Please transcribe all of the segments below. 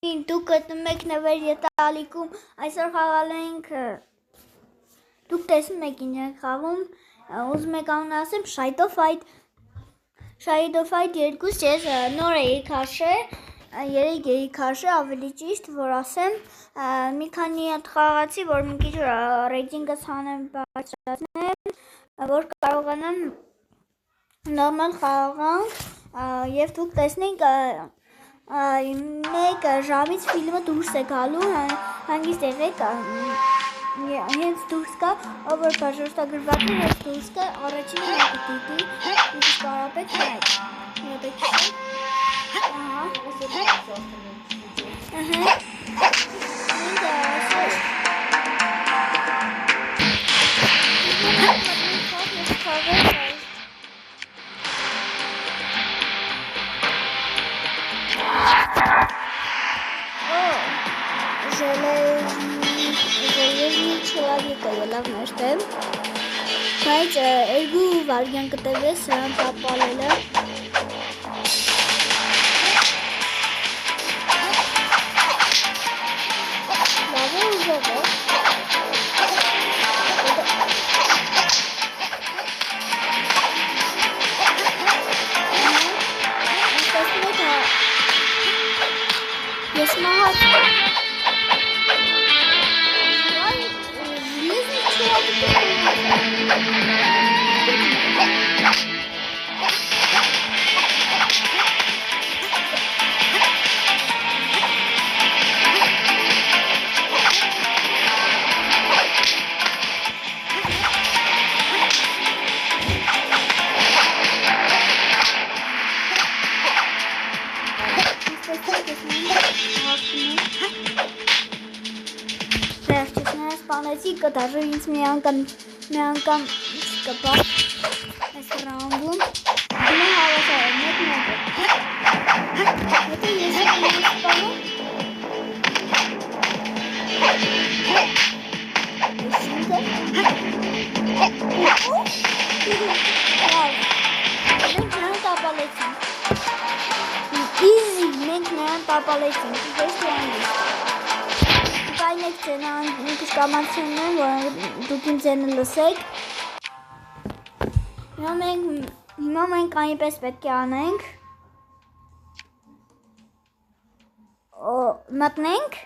Դուք գտնում եք նվեր ետալիկում, այսօր խաղալ ենք, դուք տեսնում եք ինչ ենք խաղում, ուզում եք անուն ասեմ Shade of Fight 2, ես նոր էի քաշել, 3 էի քաշել, ավելի ճիշտ, որ ասեմ, մի քանի հատ խաղացի, որ մի քիչ ռեյտինգս հանեմ բարձրացնեմ, որ կարողանամ նորմալ խաղանք, եւ դուք տեսնենք մեկ ժամից ֆիլմը դուրս է գալու, հանգիստ եղեք, հենց դուրս կա, ով որ բաժշտագրված է, հենց դուրս կա, առաջինը մեկը դիտի, ինչ կարապեք նայք, ետեք շեք, Железный человек ելավ ներտեմ, բայց երկու վարյան կտևես սրան տապալելը լավ է ուժով է ես մահաց Даже ինձ մի անգամ չկպա այս ռաունդում դու հավասար է մեկ հետո ես եմ սպանում մենք նրան տապալեցինք easy մենք նրան տապալեցինք Կայնեք ձենը ինքս կամացնում եմ, որ դուք իմ ձենը լսեք Հիմա մենք այնպես պետք է անենք Մտնենք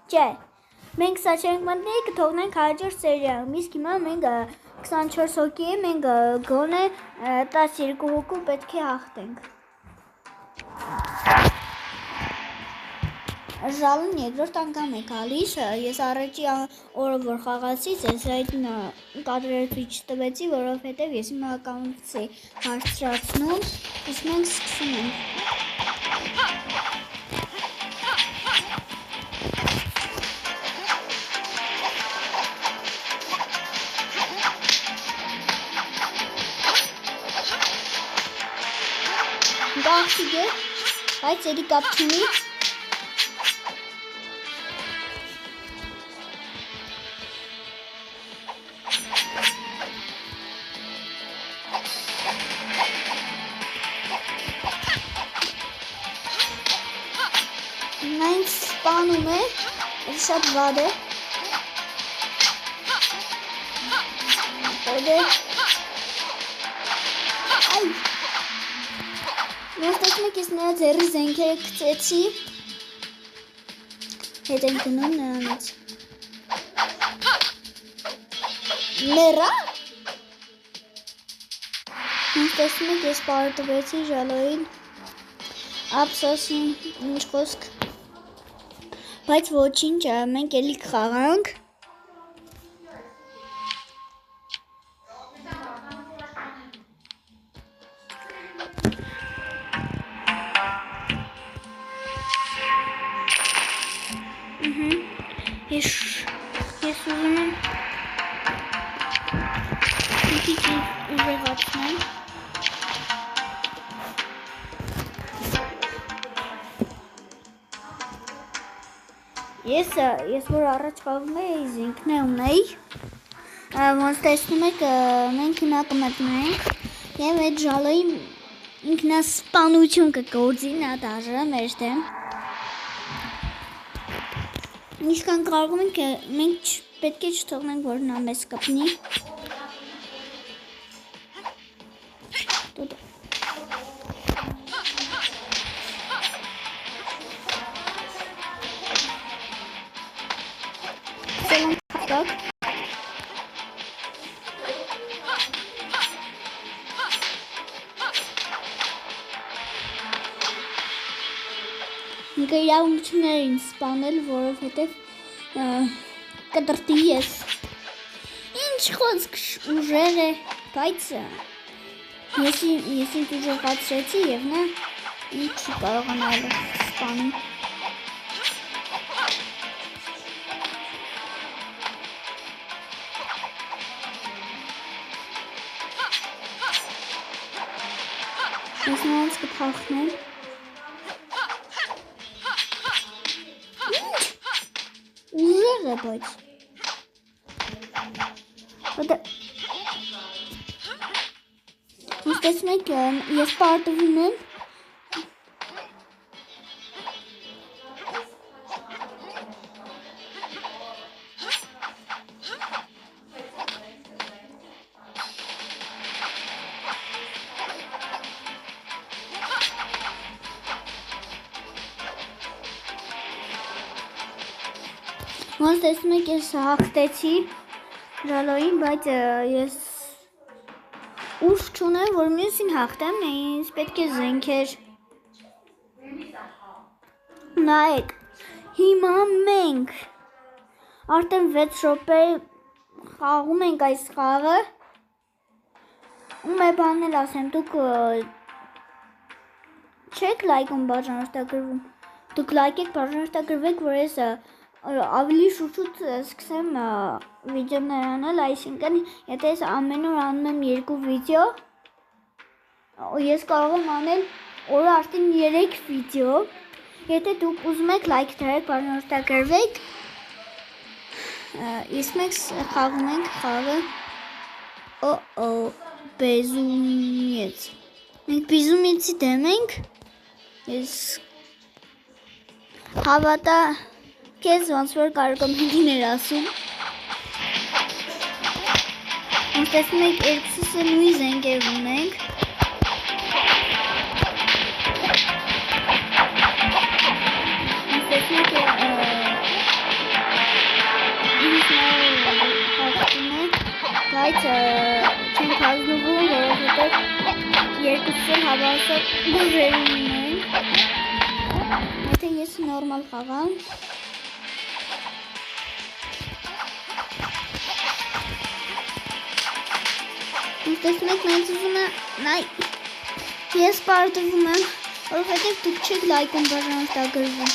Չէ Մենք սա չենք մտնի, կթողնենք հաջորդ սերիայում Իսկ հիմա մենք 24 հոգի է, մենք գոնե 12 հոգու պետք է հաղթենք Ժալուն երկրորդ անգամ է գալիս, ես առաջի օրը որ խաղացի, ես այդ կադրերից չտվեցի, որովհետև ես իմ ակաունտից էի հարցրացնում, իսկ մենք սկսում ենք Գաղցիկ է, բայց երի կապ չունի Նայնց սպանում է, շատ վար է Այ Ես տեսնում եք ես նրա ձեռի զենքերը գցեցի Հետ են գնում նրանից Մերա Ես տեսնում եք ես պարտվեցի ժալոյին Ափսոսի ինչ խոսք Բայց ոչինչ, մենք էլի կխաղանք Ես ուզում եմ մի քիչ ուժեղացնեմ Ես որ առաջ խաղում էի, զինքն է ունեի Ոնց տեսնում եք, մենք հիմա կմտնենք Եվ այդ ժալոյի ինքնասպանություն կգործի նա դաժը մեր դեմ Ինչքան կարողում ենք, մենք պետք է չթողնենք, որ նա մեզ կպնի։ Իրավունքներ ինձ սպանել, որովհետև կտրտի ես։ Ինչ խոսք ուժեղ է, բայց ես ինձ ուժեղացրեցի և նա ինձ չի կարողանալ սպանի։ Ես նրանց կփախնեմ։ Ուժեղ է, բայց տեսնում եք, ես պարտվում եմ ոնց տեսնում եք, ես հաղթեցի Ժալոյին, բայց ես ուժ չունեմ, որ մյուսին հաղթեմ, ինձ պետք է զենքեր։ Նայեք, հիմա մենք արդեն 6 րոպե խաղում ենք այս խաղը։ Ու մեր բանն էլ ասեմ, դուք չեք լայքում բաժանորդագրվում, դուք լայք եք բաժանորդագրվեք, որ ես ավելի շուտ սկսեմ վիդեոներ անել, այսինքն եթե ես ամեն օր անում եմ 2 վիդեո, ես կարող եմ անել օրը արդեն 3 վիդեո, եթե դուք ուզում եք լայք դրեք, բաժանորդագրվեք, իսկ մենք խաղում ենք խաղը Բեզումից։ Մենք Բեզումիցի դեմ ենք, ես հավատա Քեզ ոնց որ կարող եմ հինգիներ ասում։ Ոնց տեսնում եք, երկուսս էլ նույն զենքեր ունենք։ Ոնց տեսնում եք, ինձ հաղթում է, բայց չենք հազնվում, որովհետև երկուսս էլ հավասար ուժեր ունենք։ Եթե ես նորմալ խաղամ, տեսնում եք, մենք ուզում եմ, ես պարտվում եմ, որովհետև դուք չեք լայքում բաժանորդագրվում։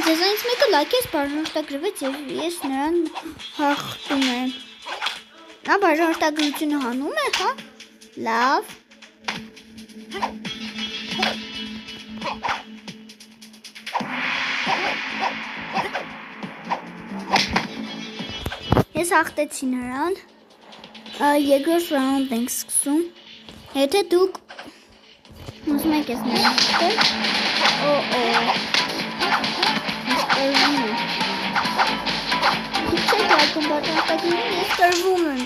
Ձեզանից մեկը լայքես բաժանորդագրվեց և ես նրան հաղթում եմ։ Նա բաժանորդագրությունը հանում է, հա, լավ։ Ես հաղթեցի նրան։ Երկրորդ ռաունդ ենք սկսում, եթե դուք ուզում եք ես նրան հաղթել, ես կրվում եմ, դուք չեք լայքում բաժանորդագրվում, ես կրվում եմ,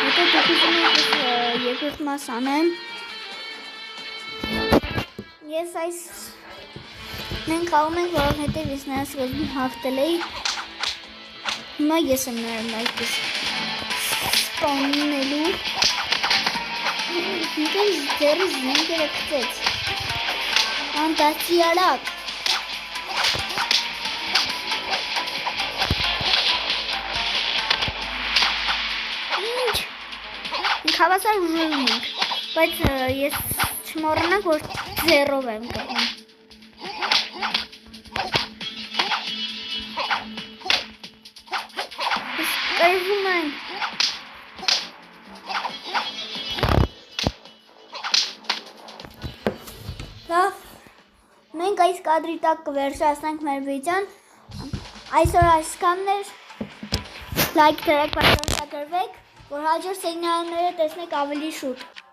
եթե դուք ուզում եք ես երկրորդ մաս անեմ, ես այս մենք խաղում ենք, որովհետև ես նրանց սկզբում հաղթել էի, հիմա ես եմ նրան այդպես սպաննելու, ինքն ձեռի զենքերը գցեց, անտասիարակ, ինչ, մենք հավասար ուժում ենք, բայց ես չմոռանանք, որ ձեռով եմ կրում։ Կրվում են։ Լավ, մենք այս կադրի տակ կվերջացնենք մեր վիդեոն, այսօր այսքանն էր, լայք դրեք, բաժանորդագրվեք, որ հաջորդ սերիալները տեսնեք ավելի շուտ։